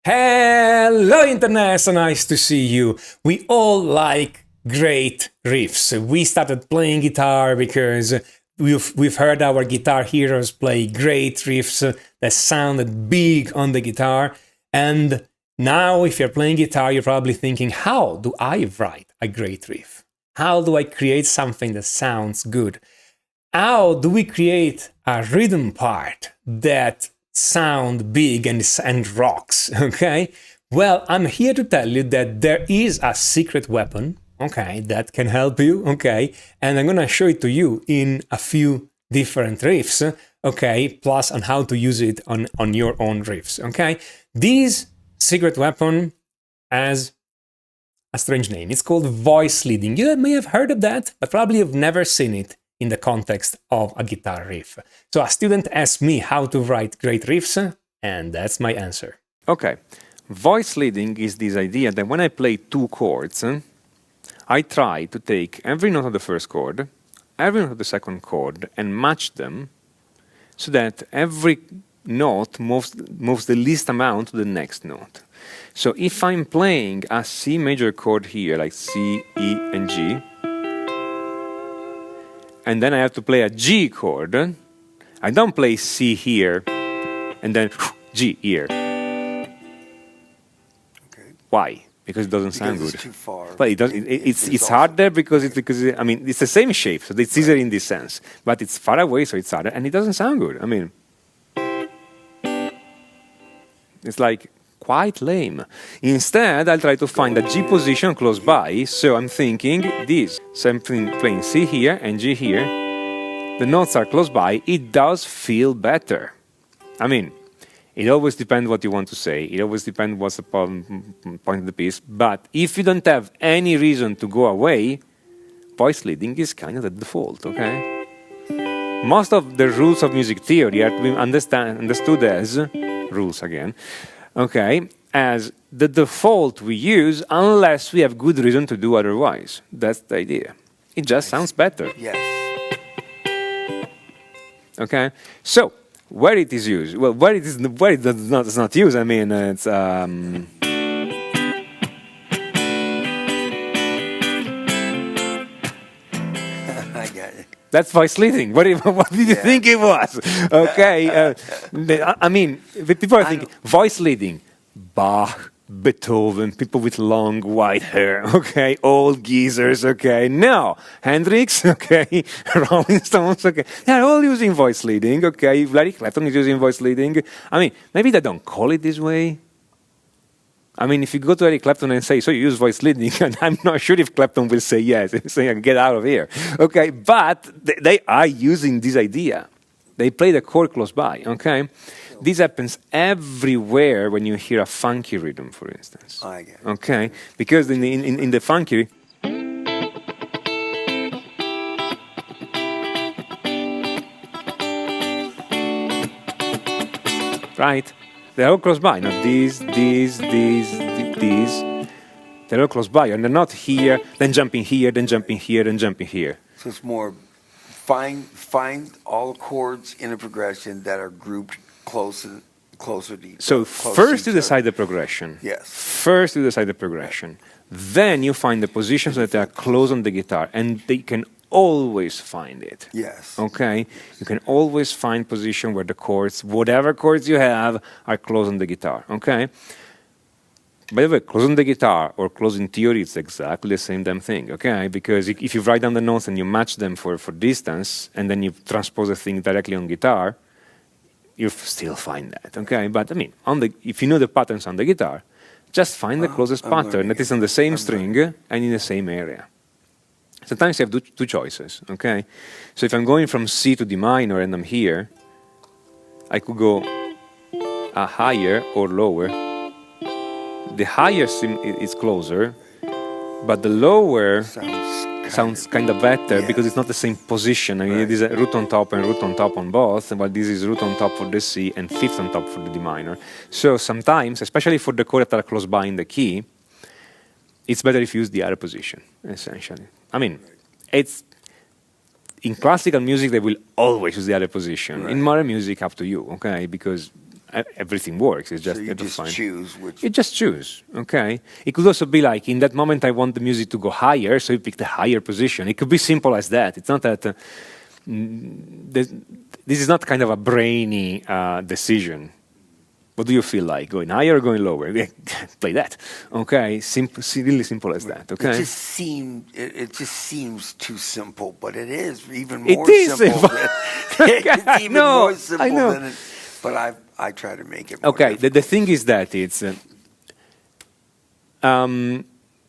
Hello Internet, so nice to see you. We all like great riffs. We started playing guitar because we've heard our guitar heroes play great riffs that sounded big on the guitar. And now if you're playing guitar, you're probably thinking, how do I write a great riff? How do I create something that sounds good? How do we create a rhythm part that sound big and rocks, okay? Well, I'm here to tell you that there is a secret weapon, okay, that can help you, okay? And I'm gonna show it to you in a few different riffs, okay? Plus on how to use it on your own riffs, okay? This secret weapon has a strange name. It's called voice leading. You may have heard of that, but probably you've never seen it in the context of a guitar riff. So a student asked me how to write great riffs, and that's my answer. Okay, voice leading is this idea that when I play two chords, I try to take every note of the first chord, every note of the second chord, and match them so that every note moves the least amount to the next note. So if I'm playing a C major chord here, like C, E, and G, and then I have to play a G chord, I don't play C here and then G here. Okay. Why? Because it doesn't sound good. It's too far. But it's harder because I mean it's the same shape, so it's easier in this sense. But it's far away, so it's harder, and it doesn't sound good. I mean, it's like quite lame. Instead, I'll try to find a G position close by, so I'm thinking this. So I'm playing C here and G here. The notes are close by. It does feel better. I mean, it always depends what you want to say. It always depends what's the point of the piece. But if you don't have any reason to go away, voice leading is kind of the default, okay? Most of the rules of music theory are to be understood as rules again. Okay, as the default we use unless we have good reason to do otherwise. That's the idea. It just sounds better. Yes. Okay, so where it is used? Well, where it does not used. I mean, it's I got it. that's voice leading. What did you think it was? Okay, I mean, people are thinking voice leading. Bach, Beethoven, people with long white hair, okay, old geezers, okay. No, Hendrix, okay, Rolling Stones, okay. They're all using voice leading, okay. Eric Clapton is using voice leading. I mean, maybe they don't call it this way. I mean, if you go to Eric Clapton and say, so you use voice leading, and I'm not sure if Clapton will say yes, he's saying, get out of here, okay. But they are using this idea. They play the chord close by, okay. This happens everywhere when you hear a funky rhythm, for instance. I get it. Okay, because in the funky, right? They're all close by. Now these. They're all close by, and they're not here, then jumping here, then jumping here, then jumping here. So it's more find all chords in a progression that are grouped closer to each. So first you decide the progression. Yes. First you decide the progression. Then you find the positions that are close on the guitar, and they can always find it. Yes. Okay? You can always find position where the chords, whatever chords you have, are close on the guitar. Okay? By the way, close on the guitar or close in theory, it's exactly the same damn thing, okay? Because if you write down the notes and you match them for distance, and then you transpose the thing directly on guitar, you still find that, okay? But I mean, if you know the patterns on the guitar, just find the closest pattern that is on the same string and in the same area. Sometimes you have two choices, okay? So if I'm going from C to D minor and I'm here, I could go a higher or lower. The higher is closer, but the lower sounds kind of better because it's not the same position. I mean, it is a root on top and root on top on both, while this is root on top for the C and fifth on top for the D minor. So sometimes, especially for the chords that are close by in the key, it's better if you use the other position, essentially. I mean, it's in classical music, they will always use the other position. Right. In modern music, up to you, okay? Because everything works. It's just So you you have to just find. choose which. You just choose, okay? It could also be like, in that moment, I want the music to go higher, so you pick the higher position. It could be simple as that. It's not that, this is not kind of a brainy decision. What do you feel like, going higher or going lower? Play that, okay? Simple, really simple as that, okay? It just seems too simple, but it is even It more is simple. simple. It's even No, more simple I know. than it. But I try to make it more Okay, the thing is that it's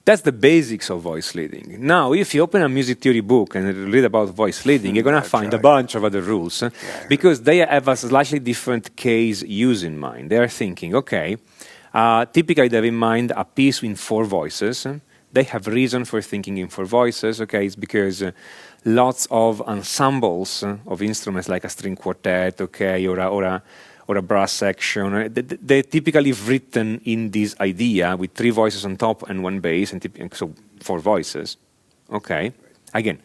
that's the basics of voice leading. Now, if you open a music theory book and read about voice leading, you're going to find a bunch of other rules because they have a slightly different case use in mind. They are thinking, okay, typically they have in mind a piece in 4 voices. They have reason for thinking in 4 voices. Okay, it's because lots of ensembles of instruments like a string quartet, okay, or a brass section, they're typically written in this idea with 3 voices on top and 1 bass, and so 4 voices. Okay, again,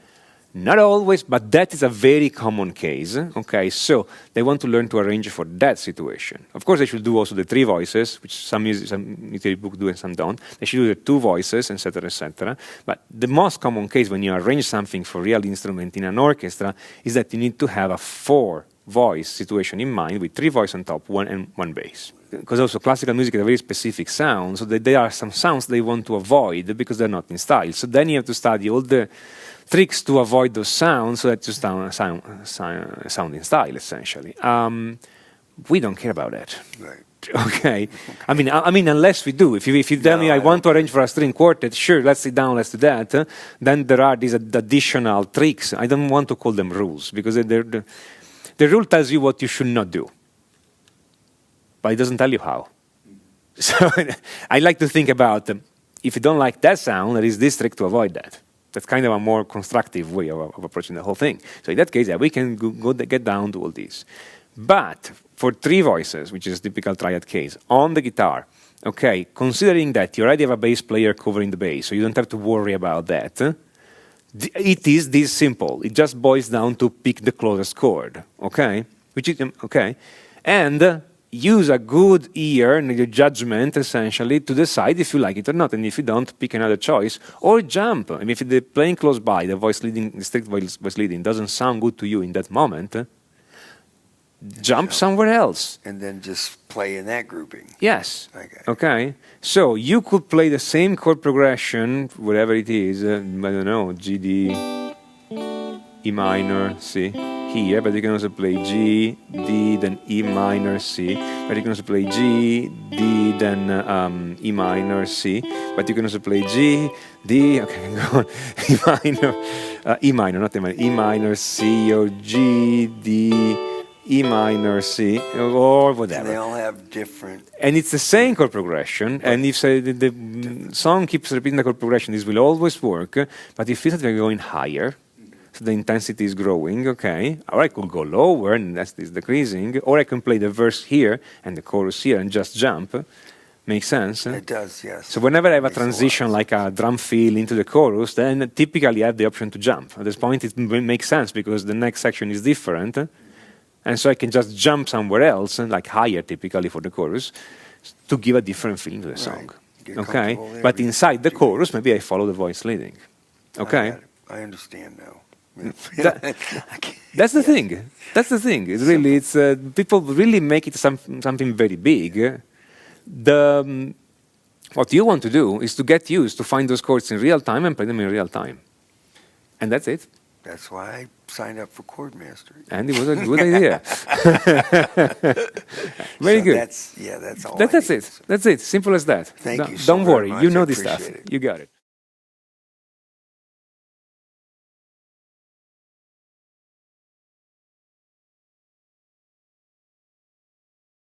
not always, but that is a very common case. Okay, so they want to learn to arrange for that situation. Of course, they should do also the 3 voices, which some music books do and some don't. They should do the 2 voices, etc., etc. But the most common case when you arrange something for real instrument in an orchestra is that you need to have a 4-voice situation in mind with 3 voices on top, 1 and 1 bass. Because also classical music has a very specific sound, so there are some sounds they want to avoid because they're not in style. So then you have to study all the tricks to avoid those sounds so that you sound in style, essentially. We don't care about that. Right. Okay, I mean, unless we do. If you tell me I want to arrange for a string quartet, sure, let's sit down, let's do that. Then there are these additional tricks. I don't want to call them rules because the rule tells you what you should not do, but it doesn't tell you how. So I like to think about if you don't like that sound, there is this trick to avoid that. That's kind of a more constructive way of approaching the whole thing. So in that case, yeah, we can get down to all these. But for 3 voices, which is a typical triad case, on the guitar, okay, considering that you already have a bass player covering the bass, so you don't have to worry about that, it is this simple. It just boils down to pick the closest chord, okay? Which is, okay? And use a good ear and your judgment, essentially, to decide if you like it or not. And if you don't, pick another choice or jump. I mean, if the playing close by, the strict voice leading doesn't sound good to you in that moment, jump somewhere else. And then just play in that grouping. Yes. Okay. Okay. So you could play the same chord progression, whatever it is, I don't know, G, D, E minor, C, here, but you can also play G, D, then E minor, C, but you can also play G, D, then E minor, C, but you can also play G, D, okay, go on, E minor, not E minor, E minor, C, or G, D, E minor, C, or whatever. And they all have different. And it's the same chord progression, and if the song keeps repeating the chord progression, this will always work, but if it's going higher, so the intensity is growing, okay, or I could go lower, and that's decreasing, or I can play the verse here and the chorus here and just jump. Makes sense? It does, yes. So whenever I have a transition like a drum fill into the chorus, then typically I have the option to jump. At this point it makes sense because the next section is different, and so I can just jump somewhere else, like higher typically for the chorus, to give a different feeling to the song. Okay, but inside the chorus, maybe I follow the voice leading. Okay, I understand now. That's the thing. That's the thing. It's really, it's people really make it something very big. What you want to do is to get used to find those chords in real time and play them in real time, and that's it. That's why I signed up for Chord Mastery. And it was a good idea. Very good. That's all. That's it. That's it. Simple as that. Thank you so Don't worry. very You much. know I this stuff. appreciate it. You got it.